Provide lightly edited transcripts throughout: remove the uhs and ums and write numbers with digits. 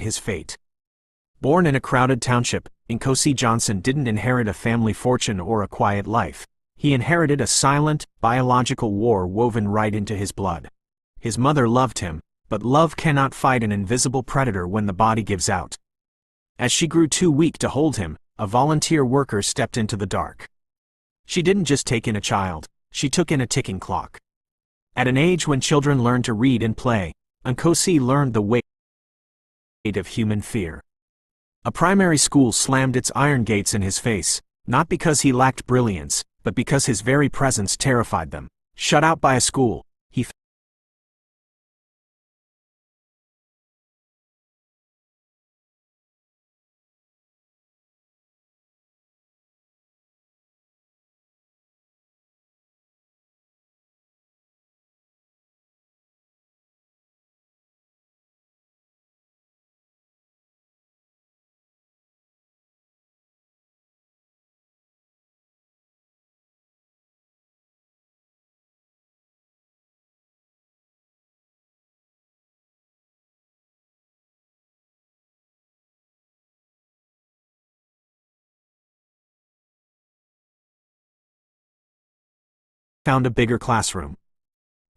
his fate. Born in a crowded township, Nkosi Johnson didn't inherit a family fortune or a quiet life. He inherited a silent, biological war woven right into his blood. His mother loved him, but love cannot fight an invisible predator when the body gives out. As she grew too weak to hold him, a volunteer worker stepped into the dark. She didn't just take in a child, she took in a ticking clock. At an age when children learn to read and play, Nkosi learned the weight of human fear. A primary school slammed its iron gates in his face, not because he lacked brilliance, but because his very presence terrified them. Shut out by a school, he found a bigger classroom.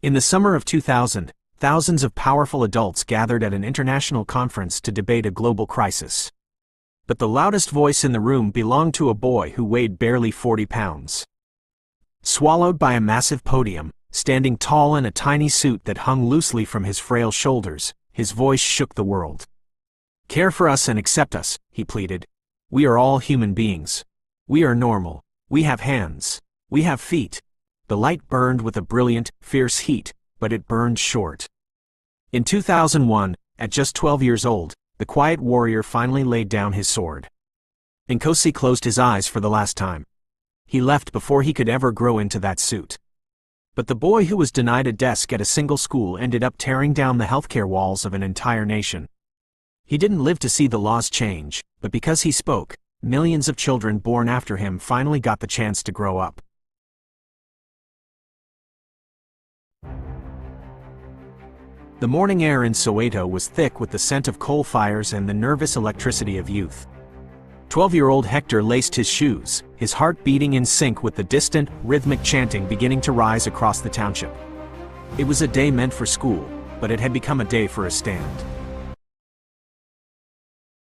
In the summer of 2000, thousands of powerful adults gathered at an international conference to debate a global crisis. But the loudest voice in the room belonged to a boy who weighed barely 40 pounds. Swallowed by a massive podium, standing tall in a tiny suit that hung loosely from his frail shoulders, his voice shook the world. "Care for us and accept us," he pleaded. "We are all human beings. We are normal. We have hands. We have feet." The light burned with a brilliant, fierce heat, but it burned short. In 2001, at just 12 years old, the quiet warrior finally laid down his sword. Nkosi closed his eyes for the last time. He left before he could ever grow into that suit. But the boy who was denied a desk at a single school ended up tearing down the healthcare walls of an entire nation. He didn't live to see the laws change, but because he spoke, millions of children born after him finally got the chance to grow up. The morning air in Soweto was thick with the scent of coal fires and the nervous electricity of youth. 12-year-old Hector laced his shoes, his heart beating in sync with the distant, rhythmic chanting beginning to rise across the township. It was a day meant for school, but it had become a day for a stand.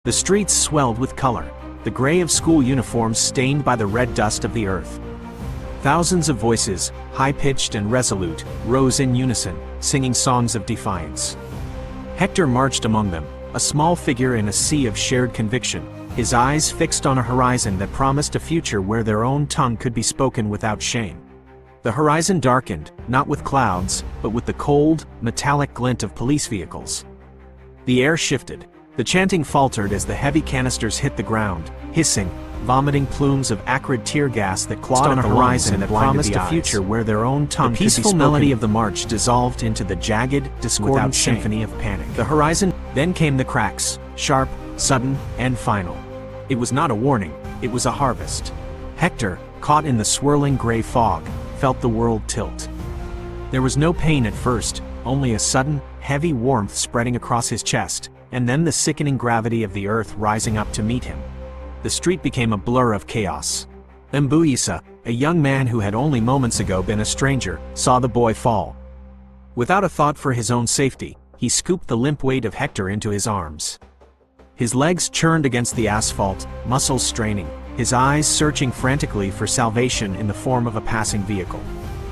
The streets swelled with color, the gray of school uniforms stained by the red dust of the earth. Thousands of voices, high-pitched and resolute, rose in unison, singing songs of defiance. Hector marched among them, a small figure in a sea of shared conviction, his eyes fixed on a horizon that promised a future where their own tongue could be spoken without shame. The horizon darkened, not with clouds, but with the cold, metallic glint of police vehicles. The air shifted. The chanting faltered as the heavy canisters hit the ground, hissing, vomiting plumes of acrid tear gas that clawed on a horizon that promised a future where their own tongue could be spoken. The peaceful melody of the march dissolved into the jagged, discordant symphony of panic. The horizon, then came the cracks, sharp, sudden, and final. It was not a warning, it was a harvest. Hector, caught in the swirling gray fog, felt the world tilt. There was no pain at first, only a sudden, heavy warmth spreading across his chest, and then the sickening gravity of the earth rising up to meet him. The street became a blur of chaos. Mbuyisa, a young man who had only moments ago been a stranger, saw the boy fall. Without a thought for his own safety, he scooped the limp weight of Hector into his arms. His legs churned against the asphalt, muscles straining, his eyes searching frantically for salvation in the form of a passing vehicle.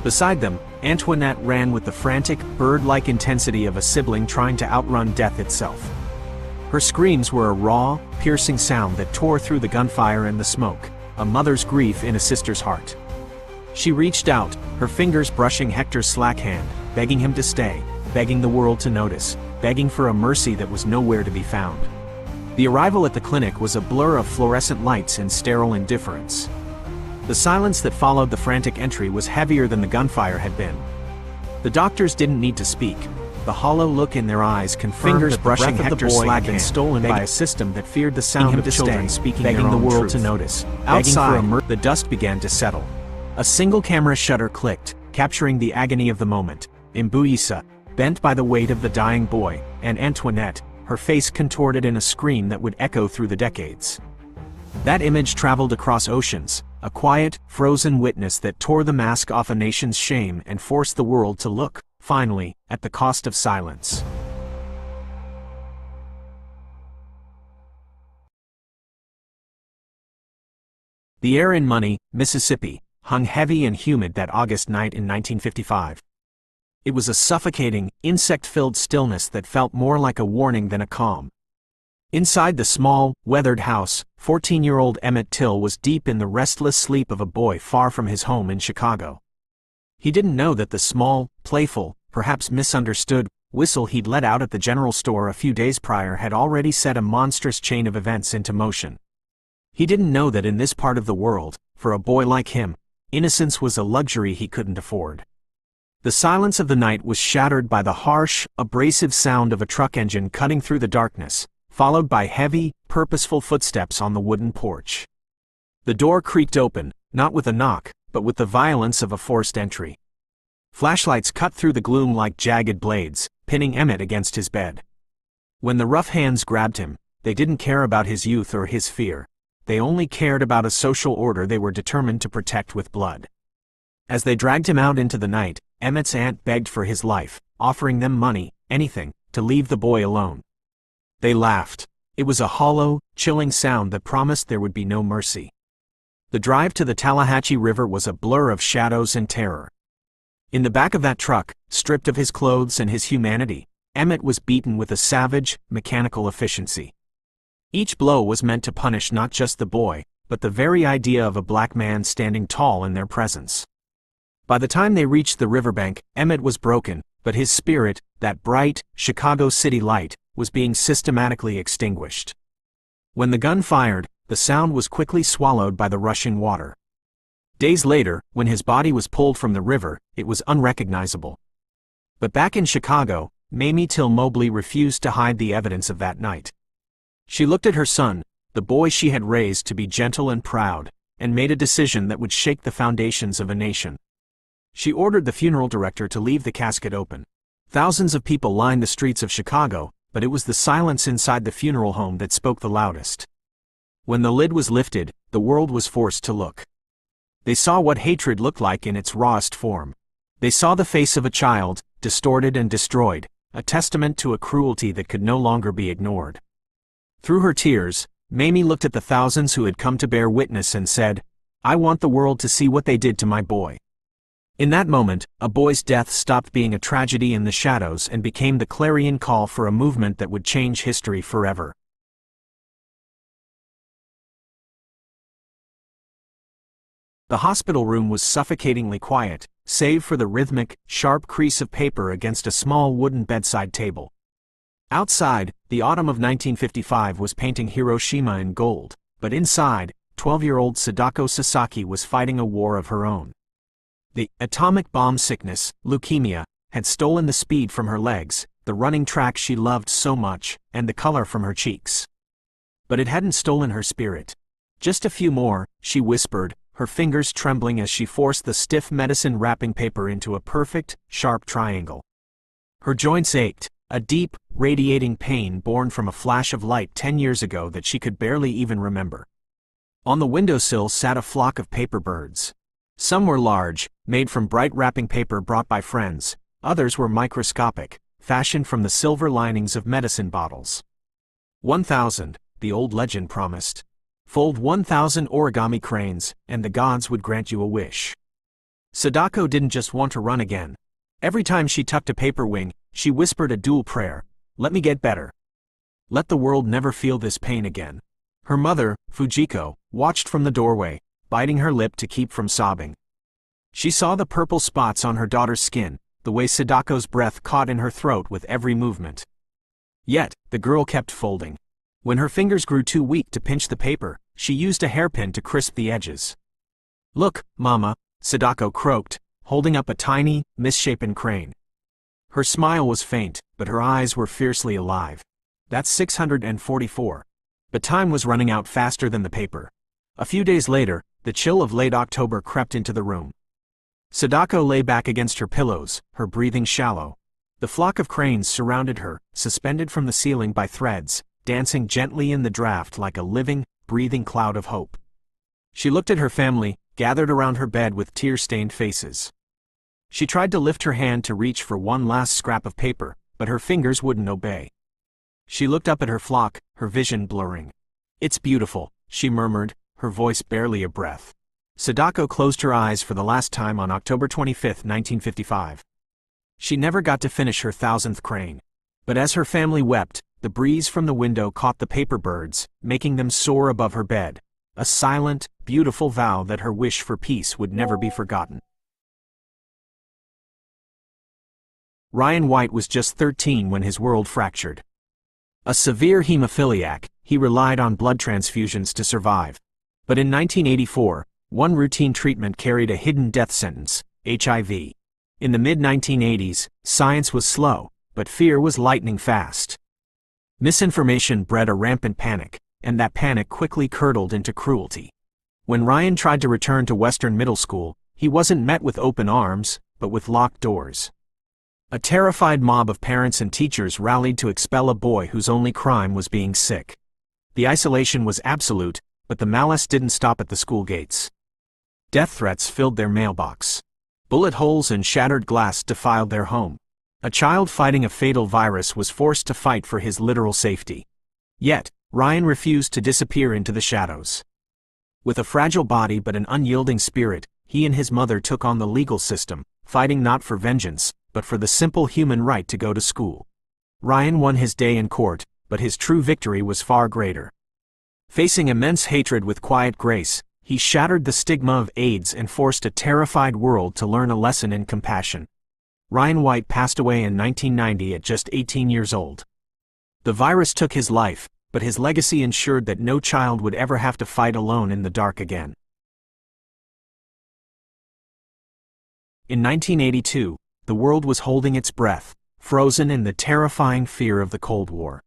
Beside them, Antoinette ran with the frantic, bird-like intensity of a sibling trying to outrun death itself. Her screams were a raw, piercing sound that tore through the gunfire and the smoke, a mother's grief in a sister's heart. She reached out, her fingers brushing Hector's slack hand, begging him to stay, begging the world to notice, begging for a mercy that was nowhere to be found. The arrival at the clinic was a blur of fluorescent lights and sterile indifference. The silence that followed the frantic entry was heavier than the gunfire had been. The doctors didn't need to speak. The hollow look in their eyes confirmed that the breath of the boy had been stolen by a system that feared the sound of children speaking begging the world to notice. Outside, the dust began to settle. A single camera shutter clicked, capturing the agony of the moment. Mbuyisa, bent by the weight of the dying boy, and Antoinette, her face contorted in a scream that would echo through the decades. That image traveled across oceans, a quiet, frozen witness that tore the mask off a nation's shame and forced the world to look, finally, at the cost of silence. The air in Money, Mississippi, hung heavy and humid that August night in 1955. It was a suffocating, insect-filled stillness that felt more like a warning than a calm. Inside the small, weathered house, 14-year-old Emmett Till was deep in the restless sleep of a boy far from his home in Chicago. He didn't know that the small, playful, perhaps misunderstood, whistle he'd let out at the general store a few days prior had already set a monstrous chain of events into motion. He didn't know that in this part of the world, for a boy like him, innocence was a luxury he couldn't afford. The silence of the night was shattered by the harsh, abrasive sound of a truck engine cutting through the darkness, followed by heavy, purposeful footsteps on the wooden porch. The door creaked open, not with a knock, but with the violence of a forced entry. Flashlights cut through the gloom like jagged blades, pinning Emmett against his bed. When the rough hands grabbed him, they didn't care about his youth or his fear. They only cared about a social order they were determined to protect with blood. As they dragged him out into the night, Emmett's aunt begged for his life, offering them money, anything, to leave the boy alone. They laughed. It was a hollow, chilling sound that promised there would be no mercy. The drive to the Tallahatchie River was a blur of shadows and terror. In the back of that truck, stripped of his clothes and his humanity, Emmett was beaten with a savage, mechanical efficiency. Each blow was meant to punish not just the boy, but the very idea of a black man standing tall in their presence. By the time they reached the riverbank, Emmett was broken, but his spirit, that bright, Chicago city light, was being systematically extinguished. When the gun fired, the sound was quickly swallowed by the rushing water. Days later, when his body was pulled from the river, it was unrecognizable. But back in Chicago, Mamie Till Mobley refused to hide the evidence of that night. She looked at her son, the boy she had raised to be gentle and proud, and made a decision that would shake the foundations of a nation. She ordered the funeral director to leave the casket open. Thousands of people lined the streets of Chicago, but it was the silence inside the funeral home that spoke the loudest. When the lid was lifted, the world was forced to look. They saw what hatred looked like in its rawest form. They saw the face of a child, distorted and destroyed, a testament to a cruelty that could no longer be ignored. Through her tears, Mamie looked at the thousands who had come to bear witness and said, "I want the world to see what they did to my boy." In that moment, a boy's death stopped being a tragedy in the shadows and became the clarion call for a movement that would change history forever. The hospital room was suffocatingly quiet, save for the rhythmic, sharp crease of paper against a small wooden bedside table. Outside, the autumn of 1955 was painting Hiroshima in gold, but inside, 12-year-old Sadako Sasaki was fighting a war of her own. The atomic bomb sickness, leukemia, had stolen the speed from her legs, the running track she loved so much, and the color from her cheeks. But it hadn't stolen her spirit. "Just a few more," she whispered, her fingers trembling as she forced the stiff medicine wrapping paper into a perfect, sharp triangle. Her joints ached, a deep, radiating pain born from a flash of light 10 years ago that she could barely even remember. On the windowsill sat a flock of paper birds. Some were large, made from bright wrapping paper brought by friends. Others were microscopic, fashioned from the silver linings of medicine bottles. 1,000, the old legend promised. Fold 1,000 origami cranes, and the gods would grant you a wish. Sadako didn't just want to run again. Every time she tucked a paper wing, she whispered a dual prayer: "Let me get better. Let the world never feel this pain again." Her mother, Fujiko, watched from the doorway, biting her lip to keep from sobbing. She saw the purple spots on her daughter's skin, the way Sadako's breath caught in her throat with every movement. Yet, the girl kept folding. When her fingers grew too weak to pinch the paper, she used a hairpin to crisp the edges. "Look, Mama," Sadako croaked, holding up a tiny, misshapen crane. Her smile was faint, but her eyes were fiercely alive. "That's 644. But time was running out faster than the paper. A few days later, the chill of late October crept into the room. Sadako lay back against her pillows, her breathing shallow. The flock of cranes surrounded her, suspended from the ceiling by threads, dancing gently in the draft like a living, breathing cloud of hope. She looked at her family, gathered around her bed with tear-stained faces. She tried to lift her hand to reach for one last scrap of paper, but her fingers wouldn't obey. She looked up at her flock, her vision blurring. "It's beautiful," she murmured, her voice barely a breath. Sadako closed her eyes for the last time on October 25, 1955. She never got to finish her 1,000th crane. But as her family wept, the breeze from the window caught the paper birds, making them soar above her bed, a silent, beautiful vow that her wish for peace would never be forgotten. Ryan White was just 13 when his world fractured. A severe hemophiliac, he relied on blood transfusions to survive. But in 1984, one routine treatment carried a hidden death sentence: HIV. In the mid-1980s, science was slow, but fear was lightning fast. Misinformation bred a rampant panic, and that panic quickly curdled into cruelty. When Ryan tried to return to Western Middle School, he wasn't met with open arms, but with locked doors. A terrified mob of parents and teachers rallied to expel a boy whose only crime was being sick. The isolation was absolute, but the malice didn't stop at the school gates. Death threats filled their mailbox. Bullet holes and shattered glass defiled their home. A child fighting a fatal virus was forced to fight for his literal safety. Yet, Ryan refused to disappear into the shadows. With a fragile body but an unyielding spirit, he and his mother took on the legal system, fighting not for vengeance, but for the simple human right to go to school. Ryan won his day in court, but his true victory was far greater. Facing immense hatred with quiet grace, he shattered the stigma of AIDS and forced a terrified world to learn a lesson in compassion. Ryan White passed away in 1990 at just 18 years old. The virus took his life, but his legacy ensured that no child would ever have to fight alone in the dark again. In 1982, the world was holding its breath, frozen in the terrifying fear of the Cold War.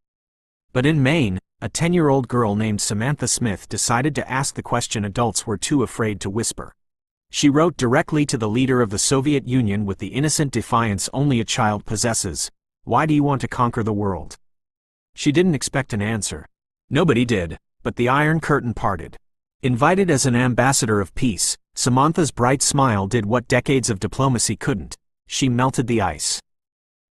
But in Maine, a 10-year-old girl named Samantha Smith decided to ask the question adults were too afraid to whisper. She wrote directly to the leader of the Soviet Union with the innocent defiance only a child possesses: "Why do you want to conquer the world?" She didn't expect an answer. Nobody did, but the Iron Curtain parted. Invited as an ambassador of peace, Samantha's bright smile did what decades of diplomacy couldn't: she melted the ice.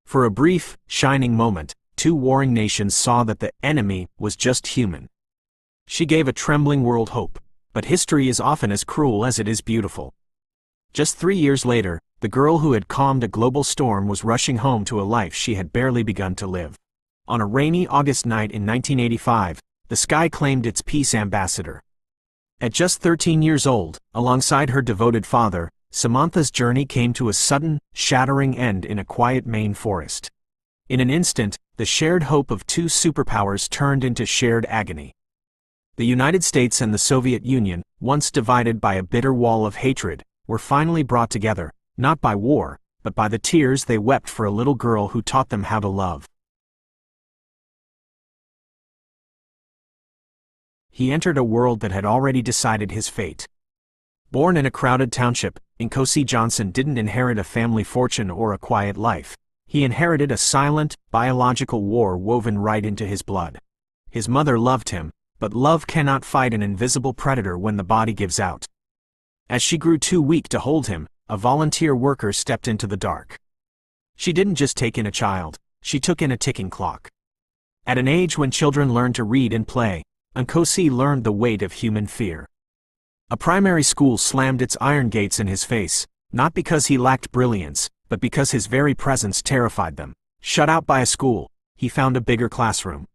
For a brief, shining moment, two warring nations saw that the enemy was just human. She gave a trembling world hope, but history is often as cruel as it is beautiful. Just 3 years later, the girl who had calmed a global storm was rushing home to a life she had barely begun to live. On a rainy August night in 1985, the sky claimed its peace ambassador. At just 13 years old, alongside her devoted father, Samantha's journey came to a sudden, shattering end in a quiet Maine forest. In an instant, the shared hope of two superpowers turned into shared agony. The United States and the Soviet Union, once divided by a bitter wall of hatred, were finally brought together, not by war, but by the tears they wept for a little girl who taught them how to love. He entered a world that had already decided his fate. Born in a crowded township, Nkosi Johnson didn't inherit a family fortune or a quiet life. He inherited a silent, biological war woven right into his blood. His mother loved him, but love cannot fight an invisible predator when the body gives out. As she grew too weak to hold him, a volunteer worker stepped into the dark. She didn't just take in a child, she took in a ticking clock. At an age when children learn to read and play, Nkosi learned the weight of human fear. A primary school slammed its iron gates in his face, not because he lacked brilliance, but because his very presence terrified them. Shut out by a school, he found a bigger classroom.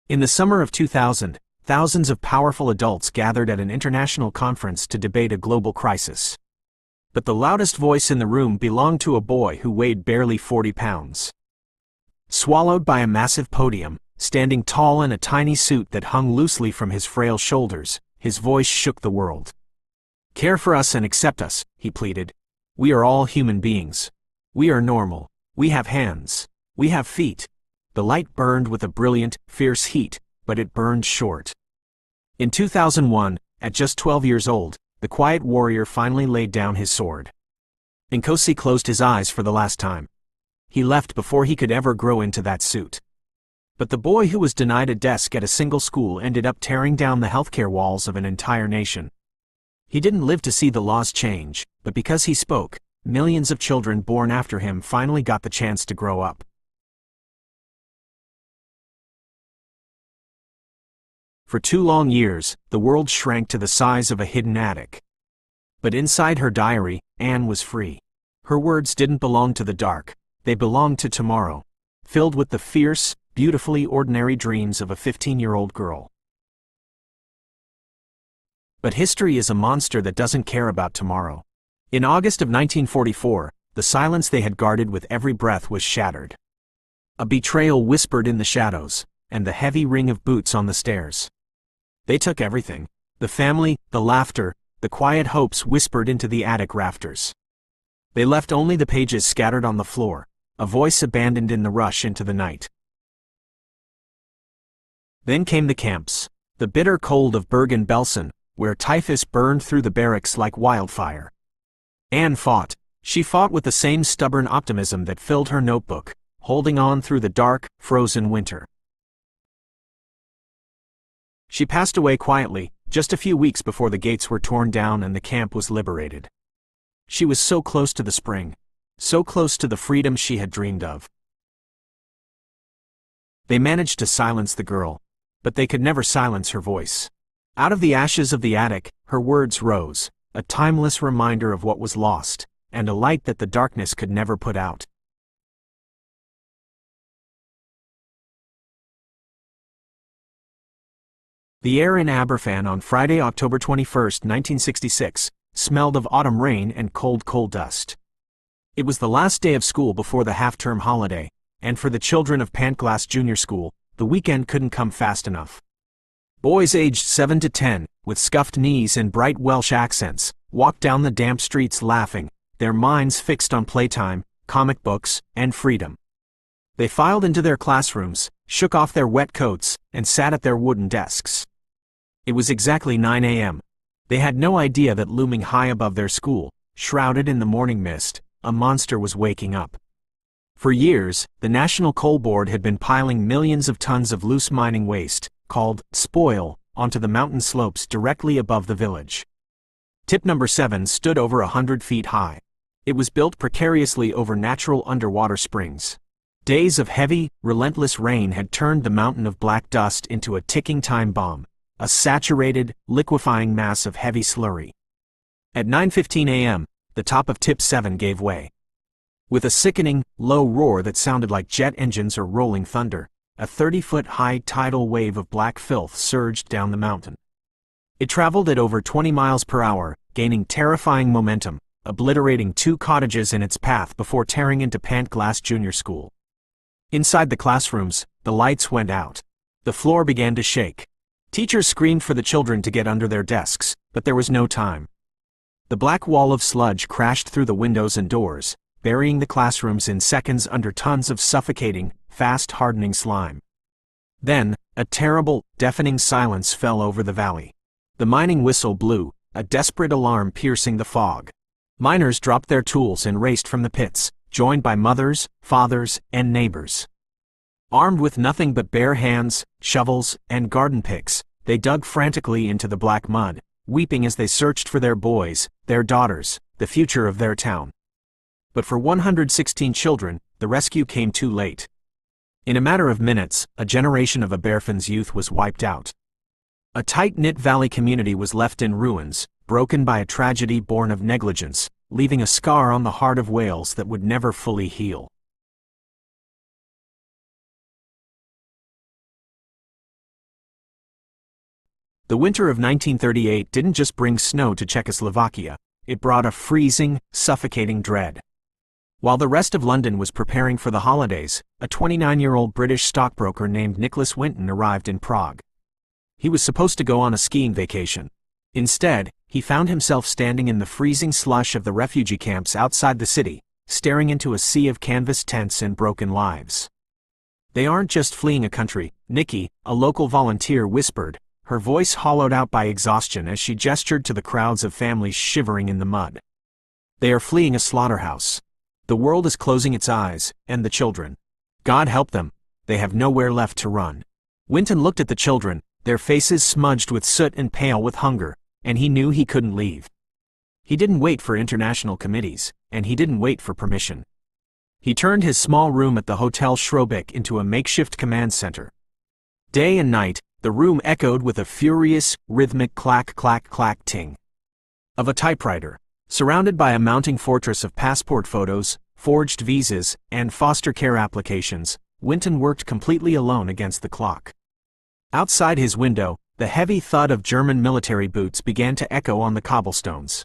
In the summer of 2000, thousands of powerful adults gathered at an international conference to debate a global crisis. But the loudest voice in the room belonged to a boy who weighed barely 40 pounds. Swallowed by a massive podium, standing tall in a tiny suit that hung loosely from his frail shoulders, his voice shook the world. "Care for us and accept us," he pleaded. "We are all human beings. We are normal. We have hands. We have feet." The light burned with a brilliant, fierce heat, but it burned short. In 2001, at just 12 years old, the quiet warrior finally laid down his sword. Nkosi closed his eyes for the last time. He left before he could ever grow into that suit. But the boy who was denied a desk at a single school ended up tearing down the healthcare walls of an entire nation. He didn't live to see the laws change, but because he spoke, millions of children born after him finally got the chance to grow up. For 2 long years, the world shrank to the size of a hidden attic. But inside her diary, Anne was free. Her words didn't belong to the dark, they belonged to tomorrow, filled with the fierce, beautifully ordinary dreams of a 15-year-old girl. But history is a monster that doesn't care about tomorrow. In August of 1944, the silence they had guarded with every breath was shattered. A betrayal whispered in the shadows, and the heavy ring of boots on the stairs. They took everything: the family, the laughter, the quiet hopes whispered into the attic rafters. They left only the pages scattered on the floor, a voice abandoned in the rush into the night. Then came the camps, the bitter cold of Bergen-Belsen, where typhus burned through the barracks like wildfire. Anne fought. She fought with the same stubborn optimism that filled her notebook, holding on through the dark, frozen winter. She passed away quietly, just a few weeks before the gates were torn down and the camp was liberated. She was so close to the spring, so close to the freedom she had dreamed of. They managed to silence the girl, but they could never silence her voice. Out of the ashes of the attic, her words rose, a timeless reminder of what was lost, and a light that the darkness could never put out. The air in Aberfan on Friday, October 21, 1966, smelled of autumn rain and cold coal dust. It was the last day of school before the half-term holiday, and for the children of Pantglas Junior School, the weekend couldn't come fast enough. Boys aged 7 to 10, with scuffed knees and bright Welsh accents, walked down the damp streets laughing, their minds fixed on playtime, comic books, and freedom. They filed into their classrooms, shook off their wet coats, and sat at their wooden desks. It was exactly 9 a.m. They had no idea that looming high above their school, shrouded in the morning mist, a monster was waking up. For years, the National Coal Board had been piling millions of tons of loose mining waste, called spoil, onto the mountain slopes directly above the village. Tip number 7 stood over 100 feet high. It was built precariously over natural underwater springs. Days of heavy, relentless rain had turned the mountain of black dust into a ticking time bomb, a saturated, liquefying mass of heavy slurry. At 9:15 a.m., the top of Tip 7 gave way. With a sickening, low roar that sounded like jet engines or rolling thunder, a 30-foot-high tidal wave of black filth surged down the mountain. It traveled at over 20 miles per hour, gaining terrifying momentum, obliterating 2 cottages in its path before tearing into Pantglas Junior School. Inside the classrooms, the lights went out. The floor began to shake. Teachers screamed for the children to get under their desks, but there was no time. The black wall of sludge crashed through the windows and doors, burying the classrooms in seconds under tons of suffocating, fast-hardening slime. Then, a terrible, deafening silence fell over the valley. The mining whistle blew, a desperate alarm piercing the fog. Miners dropped their tools and raced from the pits, joined by mothers, fathers, and neighbors. Armed with nothing but bare hands, shovels, and garden picks, they dug frantically into the black mud, weeping as they searched for their boys, their daughters, the future of their town. But for 116 children, the rescue came too late. In a matter of minutes, a generation of Aberfan's youth was wiped out. A tight-knit valley community was left in ruins, broken by a tragedy born of negligence, leaving a scar on the heart of Wales that would never fully heal. The winter of 1938 didn't just bring snow to Czechoslovakia, it brought a freezing, suffocating dread. While the rest of London was preparing for the holidays, a 29-year-old British stockbroker named Nicholas Winton arrived in Prague. He was supposed to go on a skiing vacation. Instead, he found himself standing in the freezing slush of the refugee camps outside the city, staring into a sea of canvas tents and broken lives. "They aren't just fleeing a country," Nikki, a local volunteer, whispered, her voice hollowed out by exhaustion as she gestured to the crowds of families shivering in the mud. "They are fleeing a slaughterhouse. The world is closing its eyes, and the children. God help them, they have nowhere left to run. Winton looked at the children, their faces smudged with soot and pale with hunger, and he knew he couldn't leave. He didn't wait for international committees, and he didn't wait for permission. He turned his small room at the Hotel Schrobeck into a makeshift command center. Day and night, the room echoed with a furious, rhythmic clack-clack-clack-ting of a typewriter. Surrounded by a mounting fortress of passport photos, forged visas, and foster care applications, Winton worked completely alone against the clock. Outside his window, the heavy thud of German military boots began to echo on the cobblestones.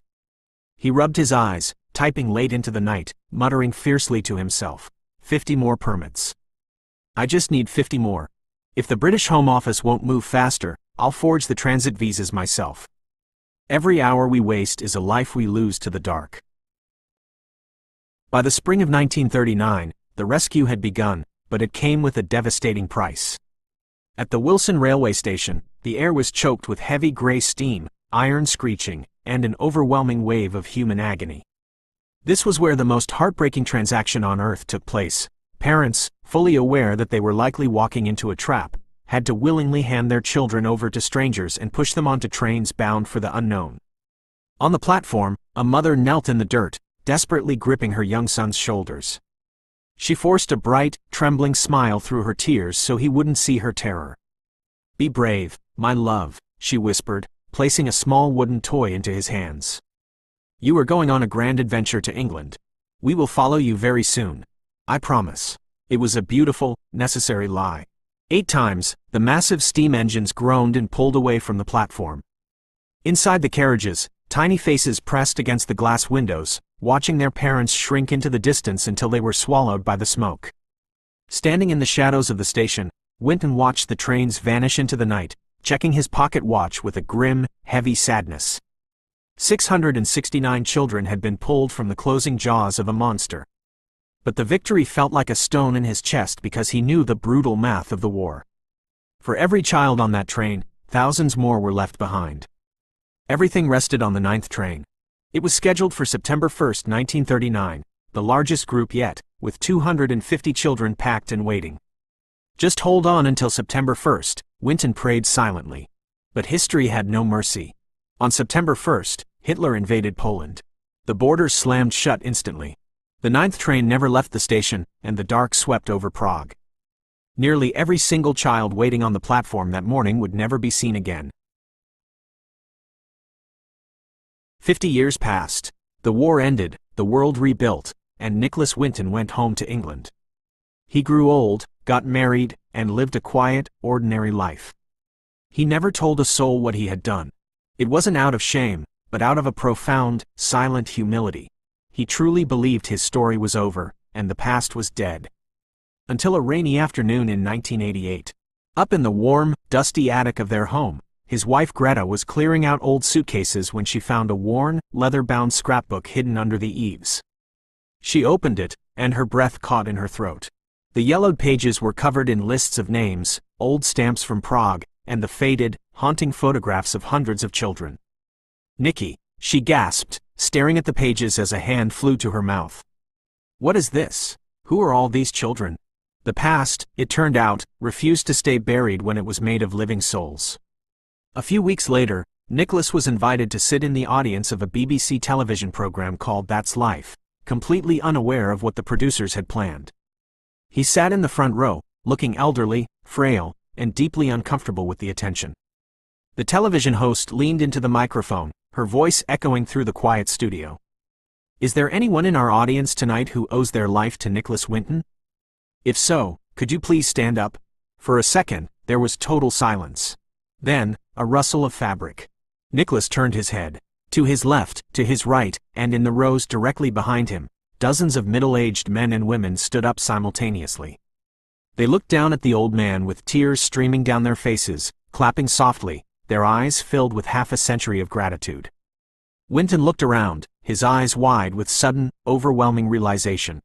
He rubbed his eyes, typing late into the night, muttering fiercely to himself, 50 more permits. I just need 50 more. If the British Home Office won't move faster, I'll forge the transit visas myself. Every hour we waste is a life we lose to the dark. By the spring of 1939, the rescue had begun, but it came with a devastating price. At the Wilson railway station, the air was choked with heavy gray steam, iron screeching, and an overwhelming wave of human agony. This was where the most heartbreaking transaction on Earth took place. Parents, fully aware that they were likely walking into a trap, had to willingly hand their children over to strangers and push them onto trains bound for the unknown. On the platform, a mother knelt in the dirt, desperately gripping her young son's shoulders. She forced a bright, trembling smile through her tears so he wouldn't see her terror. Be brave, my love, she whispered, placing a small wooden toy into his hands. You are going on a grand adventure to England. We will follow you very soon. I promise. It was a beautiful, necessary lie. 8 times, the massive steam engines groaned and pulled away from the platform. Inside the carriages, tiny faces pressed against the glass windows, watching their parents shrink into the distance until they were swallowed by the smoke. Standing in the shadows of the station, Winton watched the trains vanish into the night, checking his pocket watch with a grim, heavy sadness. 669 children had been pulled from the closing jaws of a monster. But the victory felt like a stone in his chest because he knew the brutal math of the war. For every child on that train, thousands more were left behind. Everything rested on the 9th train. It was scheduled for September 1, 1939, the largest group yet, with 250 children packed and waiting. Just hold on until September 1st, Winton prayed silently. But history had no mercy. On September 1st, Hitler invaded Poland. The borders slammed shut instantly. The 9th train never left the station, and the dark swept over Prague. Nearly every single child waiting on the platform that morning would never be seen again. 50 years passed. The war ended, the world rebuilt, and Nicholas Winton went home to England. He grew old, got married, and lived a quiet, ordinary life. He never told a soul what he had done. It wasn't out of shame, but out of a profound, silent humility. He truly believed his story was over, and the past was dead. Until a rainy afternoon in 1988. Up in the warm, dusty attic of their home, his wife Greta was clearing out old suitcases when she found a worn, leather-bound scrapbook hidden under the eaves. She opened it, and her breath caught in her throat. The yellowed pages were covered in lists of names, old stamps from Prague, and the faded, haunting photographs of hundreds of children. Nicky, she gasped, staring at the pages as a hand flew to her mouth. What is this? Who are all these children? The past, it turned out, refused to stay buried when it was made of living souls. A few weeks later, Nicholas was invited to sit in the audience of a BBC television program called That's Life, completely unaware of what the producers had planned. He sat in the front row, looking elderly, frail, and deeply uncomfortable with the attention. The television host leaned into the microphone, her voice echoing through the quiet studio. Is there anyone in our audience tonight who owes their life to Nicholas Winton? If so, could you please stand up? For a second, there was total silence. Then, a rustle of fabric. Nicholas turned his head. To his left, to his right, and in the rows directly behind him, dozens of middle-aged men and women stood up simultaneously. They looked down at the old man with tears streaming down their faces, clapping softly, their eyes filled with half a century of gratitude. Winton looked around, his eyes wide with sudden, overwhelming realization.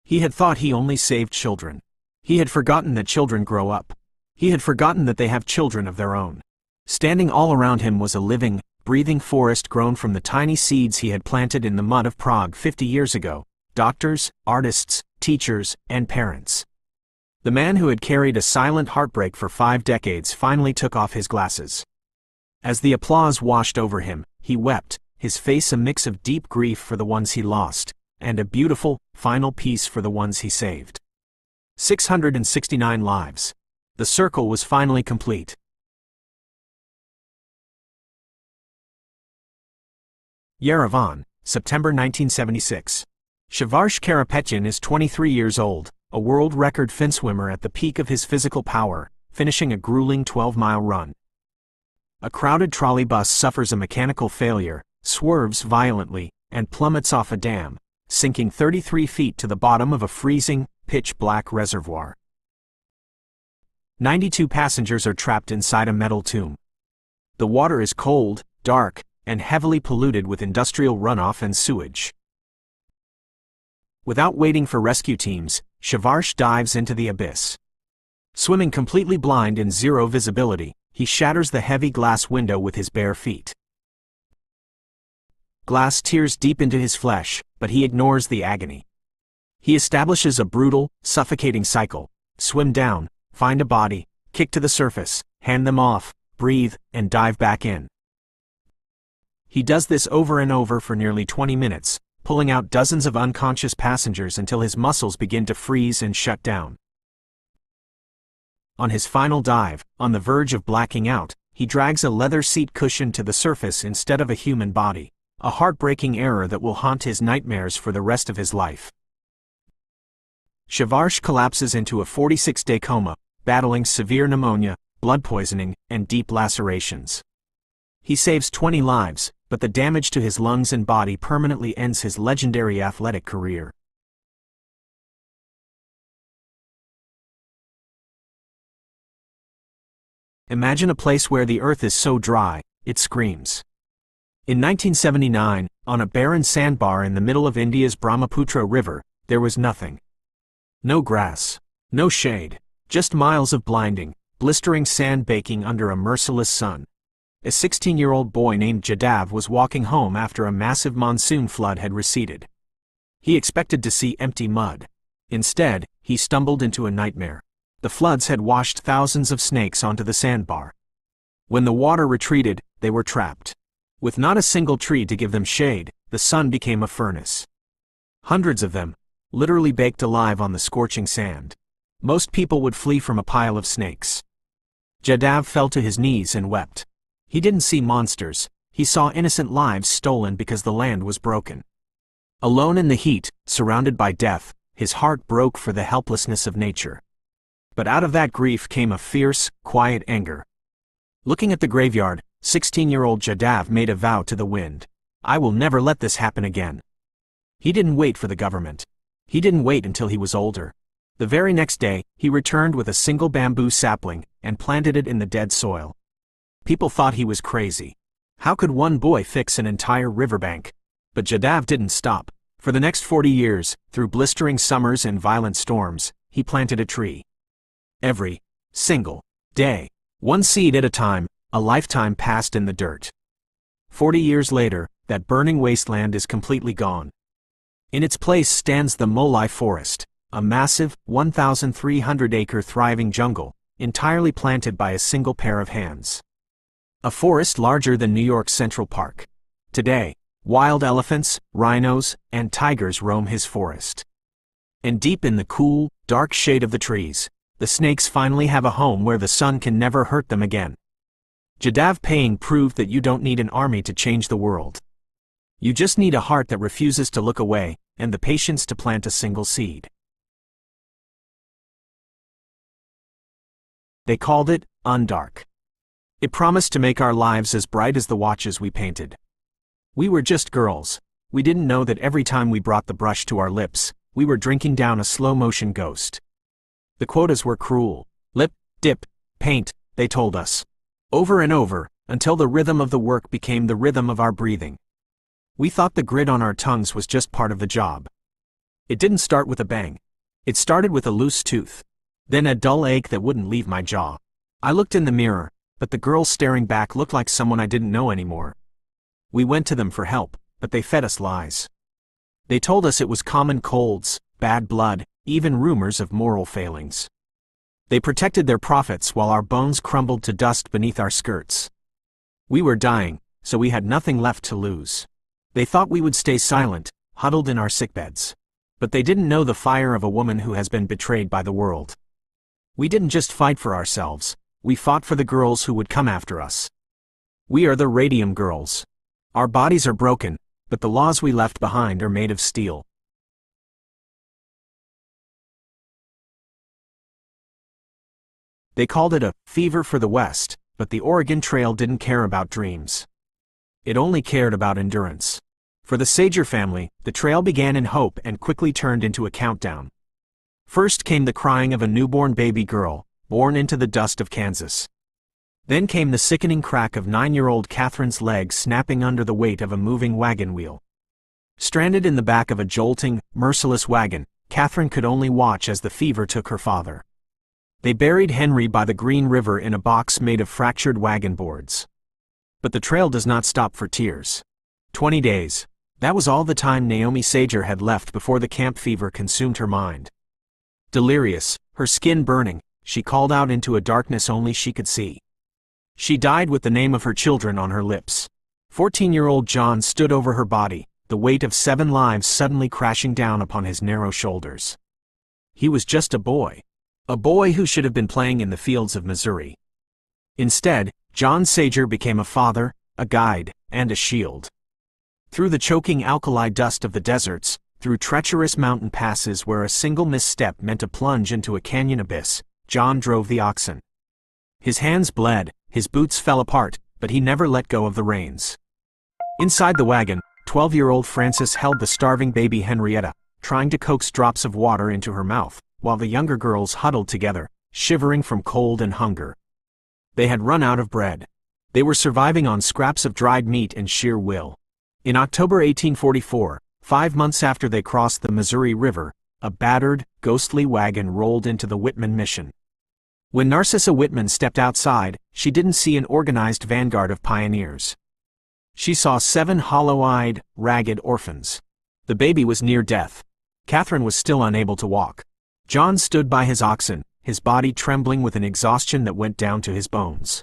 He had thought he only saved children. He had forgotten that children grow up. He had forgotten that they have children of their own. Standing all around him was a living, breathing forest grown from the tiny seeds he had planted in the mud of Prague 50 years ago, doctors, artists, teachers, and parents. The man who had carried a silent heartbreak for 5 decades finally took off his glasses. As the applause washed over him, he wept, his face a mix of deep grief for the ones he lost, and a beautiful, final peace for the ones he saved. 669 lives. The circle was finally complete. Yerevan, September 1976. Shavash Karapetyan is 23 years old, a world record finswimmer at the peak of his physical power, finishing a grueling 12-mile run. A crowded trolley bus suffers a mechanical failure, swerves violently, and plummets off a dam, sinking 33 feet to the bottom of a freezing, pitch-black reservoir. 92 passengers are trapped inside a metal tomb. The water is cold, dark, and heavily polluted with industrial runoff and sewage. Without waiting for rescue teams, Shavash dives into the abyss. Swimming completely blind in zero visibility, he shatters the heavy glass window with his bare feet. Glass tears deep into his flesh, but he ignores the agony. He establishes a brutal, suffocating cycle: swim down, find a body, kick to the surface, hand them off, breathe, and dive back in. He does this over and over for nearly 20 minutes, pulling out dozens of unconscious passengers until his muscles begin to freeze and shut down. On his final dive, on the verge of blacking out, he drags a leather seat cushion to the surface instead of a human body, a heartbreaking error that will haunt his nightmares for the rest of his life. Shavash collapses into a 46-day coma, battling severe pneumonia, blood poisoning, and deep lacerations. He saves 20 lives, but the damage to his lungs and body permanently ends his legendary athletic career. Imagine a place where the earth is so dry, it screams. In 1979, on a barren sandbar in the middle of India's Brahmaputra River, there was nothing. No grass, no shade, just miles of blinding, blistering sand baking under a merciless sun. A 16-year-old boy named Jadav was walking home after a massive monsoon flood had receded. He expected to see empty mud. Instead, he stumbled into a nightmare. The floods had washed thousands of snakes onto the sandbar. When the water retreated, they were trapped. With not a single tree to give them shade, the sun became a furnace. Hundreds of them, literally baked alive on the scorching sand. Most people would flee from a pile of snakes. Jadav fell to his knees and wept. He didn't see monsters, he saw innocent lives stolen because the land was broken. Alone in the heat, surrounded by death, his heart broke for the helplessness of nature. But out of that grief came a fierce, quiet anger. Looking at the graveyard, 16-year-old Jadav made a vow to the wind. I will never let this happen again. He didn't wait for the government. He didn't wait until he was older. The very next day, he returned with a single bamboo sapling and planted it in the dead soil. People thought he was crazy. How could one boy fix an entire riverbank? But Jadav didn't stop. For the next 40 years, through blistering summers and violent storms, he planted a tree. Every single day, one seed at a time, a lifetime passed in the dirt. 40 years later, that burning wasteland is completely gone. In its place stands the Molai Forest, a massive, 1,300-acre thriving jungle, entirely planted by a single pair of hands. A forest larger than New York's Central Park. Today, wild elephants, rhinos, and tigers roam his forest. And deep in the cool, dark shade of the trees, the snakes finally have a home where the sun can never hurt them again. Jadav Payeng proved that you don't need an army to change the world. You just need a heart that refuses to look away, and the patience to plant a single seed. They called it Undark. It promised to make our lives as bright as the watches we painted. We were just girls. We didn't know that every time we brought the brush to our lips, we were drinking down a slow-motion ghost. The quotas were cruel. Lip, dip, paint, they told us. Over and over, until the rhythm of the work became the rhythm of our breathing. We thought the grit on our tongues was just part of the job. It didn't start with a bang. It started with a loose tooth. Then a dull ache that wouldn't leave my jaw. I looked in the mirror, but the girl staring back looked like someone I didn't know anymore. We went to them for help, but they fed us lies. They told us it was common colds, bad blood, even rumors of moral failings. They protected their profits while our bones crumbled to dust beneath our skirts. We were dying, so we had nothing left to lose. They thought we would stay silent, huddled in our sickbeds. But they didn't know the fire of a woman who has been betrayed by the world. We didn't just fight for ourselves, we fought for the girls who would come after us. We are the Radium Girls. Our bodies are broken, but the laws we left behind are made of steel. They called it a fever for the West, but the Oregon Trail didn't care about dreams. It only cared about endurance. For the Sager family, the trail began in hope and quickly turned into a countdown. First came the crying of a newborn baby girl, born into the dust of Kansas. Then came the sickening crack of 9-year-old Catherine's leg snapping under the weight of a moving wagon wheel. Stranded in the back of a jolting, merciless wagon, Catherine could only watch as the fever took her father. They buried Henry by the Green River in a box made of fractured wagon boards. But the trail does not stop for tears. 20 days. That was all the time Naomi Sager had left before the camp fever consumed her mind. Delirious, her skin burning, she called out into a darkness only she could see. She died with the name of her children on her lips. 14-year-old John stood over her body, the weight of 7 lives suddenly crashing down upon his narrow shoulders. He was just a boy. A boy who should have been playing in the fields of Missouri. Instead, John Sager became a father, a guide, and a shield. Through the choking alkali dust of the deserts, through treacherous mountain passes where a single misstep meant a plunge into a canyon abyss, John drove the oxen. His hands bled, his boots fell apart, but he never let go of the reins. Inside the wagon, 12-year-old Frances held the starving baby Henrietta, trying to coax drops of water into her mouth, while the younger girls huddled together, shivering from cold and hunger. They had run out of bread. They were surviving on scraps of dried meat and sheer will. In October 1844, 5 months after they crossed the Missouri River, a battered, ghostly wagon rolled into the Whitman Mission. When Narcissa Whitman stepped outside, she didn't see an organized vanguard of pioneers. She saw 7 hollow-eyed, ragged orphans. The baby was near death. Catherine was still unable to walk. John stood by his oxen, his body trembling with an exhaustion that went down to his bones.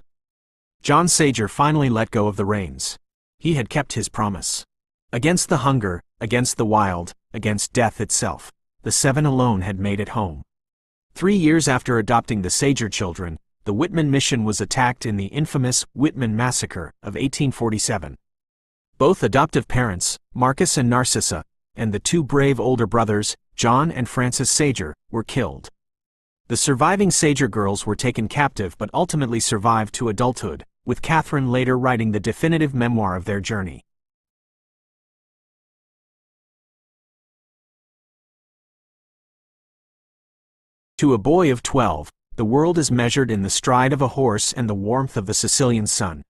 John Sager finally let go of the reins. He had kept his promise. Against the hunger, against the wild, against death itself, the 7 alone had made it home. 3 years after adopting the Sager children, the Whitman Mission was attacked in the infamous Whitman Massacre of 1847. Both adoptive parents, Marcus and Narcissa, and the 2 brave older brothers, John and Frances Sager, were killed. The surviving Sager girls were taken captive but ultimately survived to adulthood, with Catherine later writing the definitive memoir of their journey. To a boy of 12, the world is measured in the stride of a horse and the warmth of the Sicilian sun.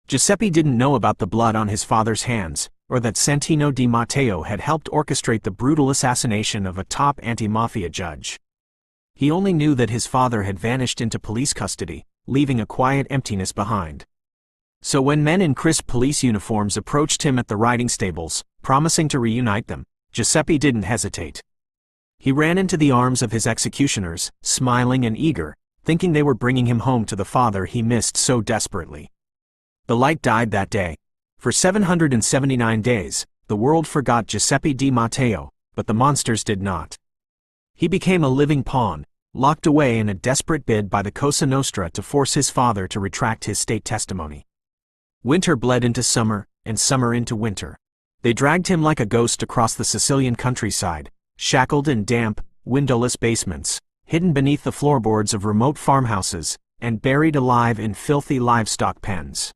Giuseppe didn't know about the blood on his father's hands, or that Santino Di Matteo had helped orchestrate the brutal assassination of a top anti-mafia judge. He only knew that his father had vanished into police custody, leaving a quiet emptiness behind. So when men in crisp police uniforms approached him at the riding stables, promising to reunite them, Giuseppe didn't hesitate. He ran into the arms of his executioners, smiling and eager, thinking they were bringing him home to the father he missed so desperately. The light died that day. For 779 days, the world forgot Giuseppe Di Matteo, but the monsters did not. He became a living pawn, locked away in a desperate bid by the Cosa Nostra to force his father to retract his state testimony. Winter bled into summer, and summer into winter. They dragged him like a ghost across the Sicilian countryside, shackled in damp, windowless basements, hidden beneath the floorboards of remote farmhouses, and buried alive in filthy livestock pens.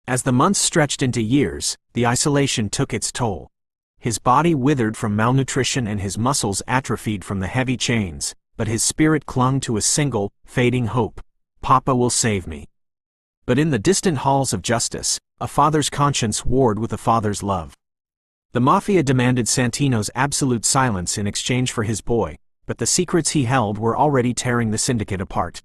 As the months stretched into years, the isolation took its toll. His body withered from malnutrition and his muscles atrophied from the heavy chains, but his spirit clung to a single, fading hope: Papa will save me. But in the distant halls of justice, a father's conscience warred with a father's love. The mafia demanded Santino's absolute silence in exchange for his boy, but the secrets he held were already tearing the syndicate apart.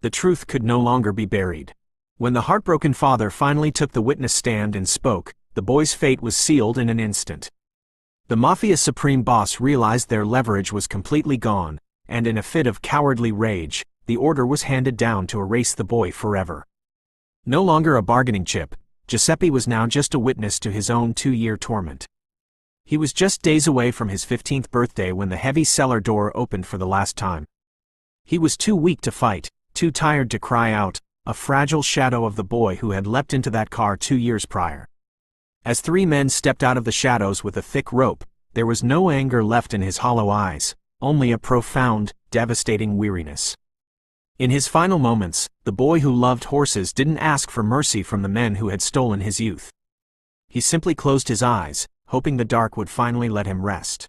The truth could no longer be buried. When the heartbroken father finally took the witness stand and spoke, the boy's fate was sealed in an instant. The Mafia's supreme boss realized their leverage was completely gone, and in a fit of cowardly rage, the order was handed down to erase the boy forever. No longer a bargaining chip, Giuseppe was now just a witness to his own 2-year torment. He was just days away from his 15th birthday when the heavy cellar door opened for the last time. He was too weak to fight, too tired to cry out, a fragile shadow of the boy who had leapt into that car 2 years prior. As 3 men stepped out of the shadows with a thick rope, there was no anger left in his hollow eyes, only a profound, devastating weariness. In his final moments, the boy who loved horses didn't ask for mercy from the men who had stolen his youth. He simply closed his eyes, hoping the dark would finally let him rest.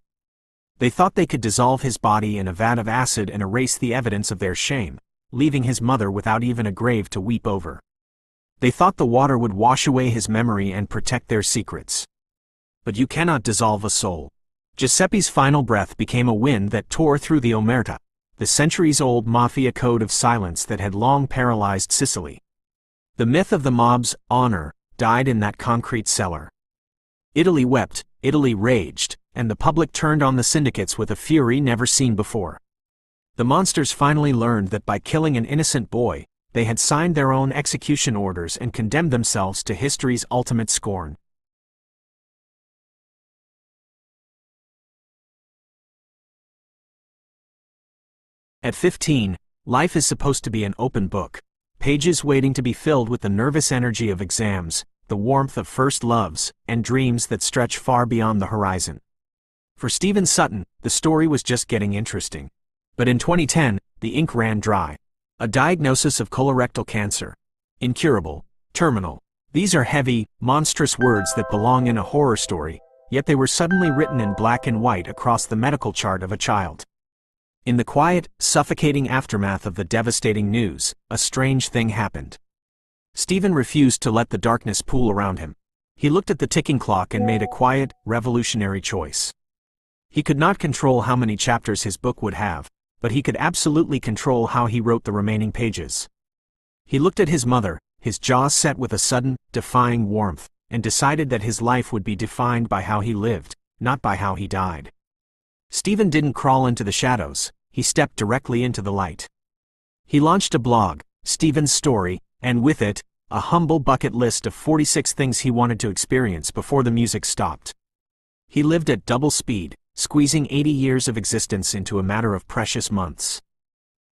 They thought they could dissolve his body in a vat of acid and erase the evidence of their shame, leaving his mother without even a grave to weep over. They thought the water would wash away his memory and protect their secrets. But you cannot dissolve a soul. Giuseppe's final breath became a wind that tore through the Omerta, the centuries-old mafia code of silence that had long paralyzed Sicily. The myth of the mob's honor died in that concrete cellar. Italy wept, Italy raged, and the public turned on the syndicates with a fury never seen before. The monsters finally learned that by killing an innocent boy, they had signed their own execution orders and condemned themselves to history's ultimate scorn. At 15, life is supposed to be an open book, pages waiting to be filled with the nervous energy of exams, the warmth of first loves, and dreams that stretch far beyond the horizon. For Stephen Sutton, the story was just getting interesting. But in 2010, the ink ran dry. A diagnosis of colorectal cancer. Incurable. Terminal. These are heavy, monstrous words that belong in a horror story, yet they were suddenly written in black and white across the medical chart of a child. In the quiet, suffocating aftermath of the devastating news, a strange thing happened. Stephen refused to let the darkness pool around him. He looked at the ticking clock and made a quiet, revolutionary choice. He could not control how many chapters his book would have, but he could absolutely control how he wrote the remaining pages. He looked at his mother, his jaw set with a sudden, defying warmth, and decided that his life would be defined by how he lived, not by how he died. Stephen didn't crawl into the shadows, he stepped directly into the light. He launched a blog, Stephen's Story, and with it, a humble bucket list of 46 things he wanted to experience before the music stopped. He lived at double speed, squeezing 80 years of existence into a matter of precious months.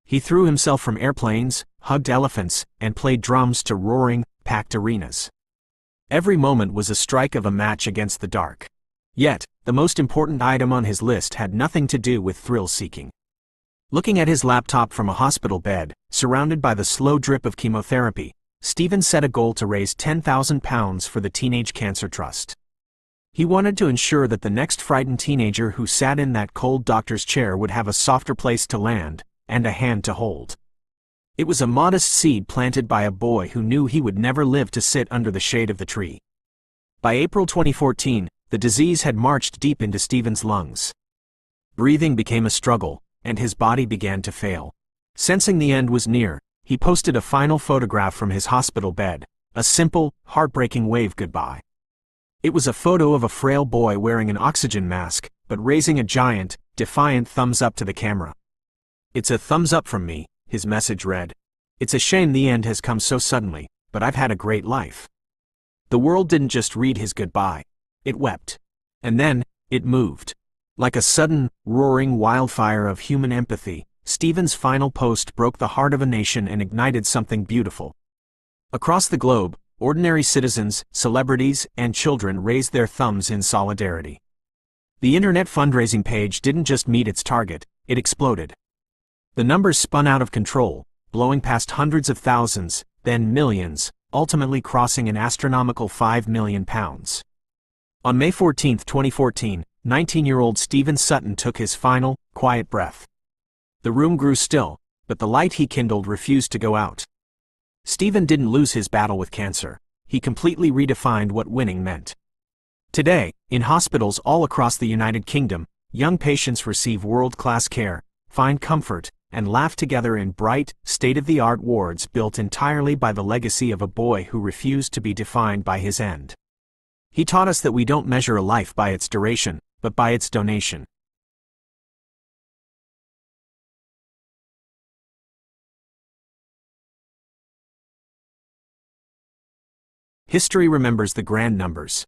He threw himself from airplanes, hugged elephants, and played drums to roaring, packed arenas. Every moment was a strike of a match against the dark. Yet, the most important item on his list had nothing to do with thrill-seeking. Looking at his laptop from a hospital bed, surrounded by the slow drip of chemotherapy, Stephen set a goal to raise £10,000 for the Teenage Cancer Trust. He wanted to ensure that the next frightened teenager who sat in that cold doctor's chair would have a softer place to land, and a hand to hold. It was a modest seed planted by a boy who knew he would never live to sit under the shade of the tree. By April 2014, the disease had marched deep into Stephen's lungs. Breathing became a struggle, and his body began to fail. Sensing the end was near, he posted a final photograph from his hospital bed, a simple, heartbreaking wave goodbye. It was a photo of a frail boy wearing an oxygen mask, but raising a giant, defiant thumbs up to the camera. "It's a thumbs up from me," his message read. "It's a shame the end has come so suddenly, but I've had a great life." The world didn't just read his goodbye. It wept. And then, it moved. Like a sudden, roaring wildfire of human empathy, Stephen's final post broke the heart of a nation and ignited something beautiful. Across the globe, ordinary citizens, celebrities, and children raised their thumbs in solidarity. The internet fundraising page didn't just meet its target, it exploded. The numbers spun out of control, blowing past hundreds of thousands, then millions, ultimately crossing an astronomical £5 million. On May 14, 2014, 19-year-old Stephen Sutton took his final, quiet breath. The room grew still, but the light he kindled refused to go out. Stephen didn't lose his battle with cancer. He completely redefined what winning meant. Today, in hospitals all across the United Kingdom, young patients receive world-class care, find comfort, and laugh together in bright, state-of-the-art wards built entirely by the legacy of a boy who refused to be defined by his end. He taught us that we don't measure a life by its duration, but by its donation. History remembers the grand numbers.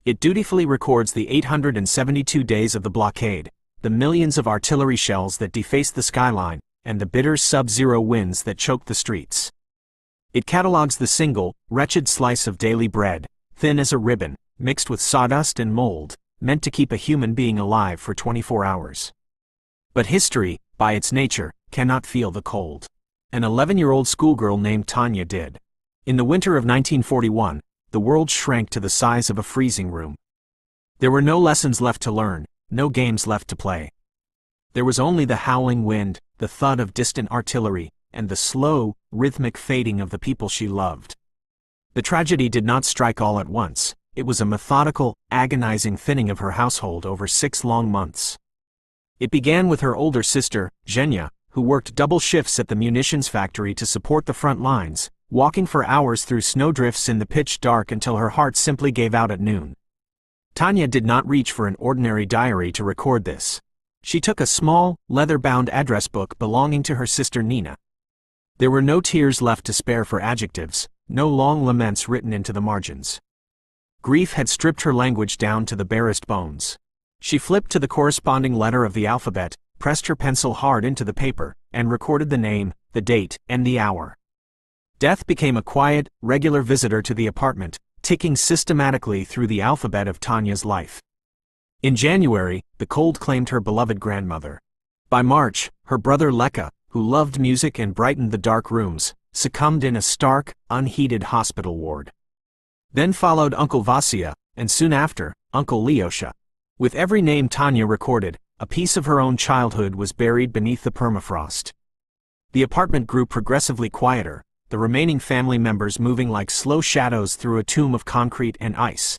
It dutifully records the 872 days of the blockade, the millions of artillery shells that defaced the skyline, and the bitter sub-zero winds that choked the streets. It catalogues the single, wretched slice of daily bread, thin as a ribbon, mixed with sawdust and mold, meant to keep a human being alive for 24 hours. But history, by its nature, cannot feel the cold. An 11-year-old schoolgirl named Tanya did. In the winter of 1941, the world shrank to the size of a freezing room. There were no lessons left to learn, no games left to play. There was only the howling wind, the thud of distant artillery, and the slow, rhythmic fading of the people she loved. The tragedy did not strike all at once. It was a methodical, agonizing thinning of her household over 6 long months. It began with her older sister, Zhenya, who worked double shifts at the munitions factory to support the front lines, walking for hours through snowdrifts in the pitch dark until her heart simply gave out at noon. Tanya did not reach for an ordinary diary to record this. She took a small, leather-bound address book belonging to her sister Nina. There were no tears left to spare for adjectives, no long laments written into the margins. Grief had stripped her language down to the barest bones. She flipped to the corresponding letter of the alphabet, pressed her pencil hard into the paper, and recorded the name, the date, and the hour. Death became a quiet, regular visitor to the apartment, ticking systematically through the alphabet of Tanya's life. In January, the cold claimed her beloved grandmother. By March, her brother Leka, who loved music and brightened the dark rooms, succumbed in a stark, unheated hospital ward. Then followed Uncle Vasya, and soon after, Uncle Lyosha. With every name Tanya recorded, a piece of her own childhood was buried beneath the permafrost. The apartment grew progressively quieter, the remaining family members moving like slow shadows through a tomb of concrete and ice.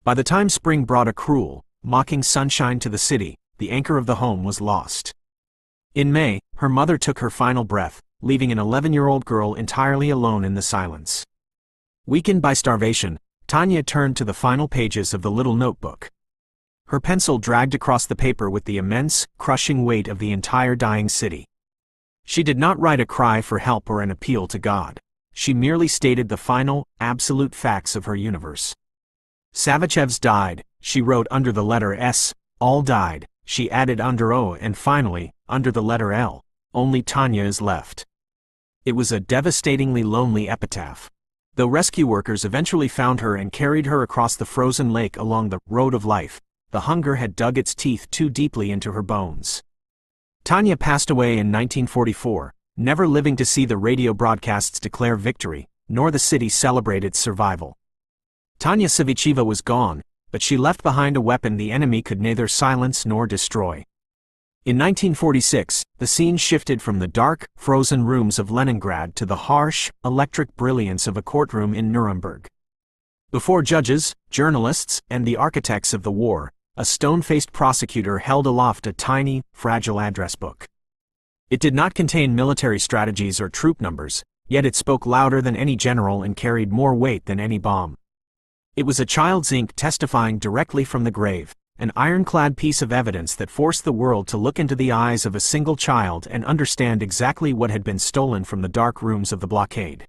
By the time spring brought a cruel, mocking sunshine to the city, the anchor of the home was lost. In May, her mother took her final breath, leaving an 11-year-old girl entirely alone in the silence. Weakened by starvation, Tanya turned to the final pages of the little notebook. Her pencil dragged across the paper with the immense, crushing weight of the entire dying city. She did not write a cry for help or an appeal to God. She merely stated the final, absolute facts of her universe. Savachevs died, she wrote under the letter S. All died, she added under O, and finally, under the letter L. Only Tanya is left. It was a devastatingly lonely epitaph. Though rescue workers eventually found her and carried her across the frozen lake along the road of life, the hunger had dug its teeth too deeply into her bones. Tanya passed away in 1944, never living to see the radio broadcasts declare victory, nor the city celebrate its survival. Tanya Savicheva was gone, but she left behind a weapon the enemy could neither silence nor destroy. In 1946, the scene shifted from the dark, frozen rooms of Leningrad to the harsh, electric brilliance of a courtroom in Nuremberg. Before judges, journalists, and the architects of the war, a stone-faced prosecutor held aloft a tiny, fragile address book. It did not contain military strategies or troop numbers, yet it spoke louder than any general and carried more weight than any bomb. It was a child's ink testifying directly from the grave, an ironclad piece of evidence that forced the world to look into the eyes of a single child and understand exactly what had been stolen from the dark rooms of the blockade.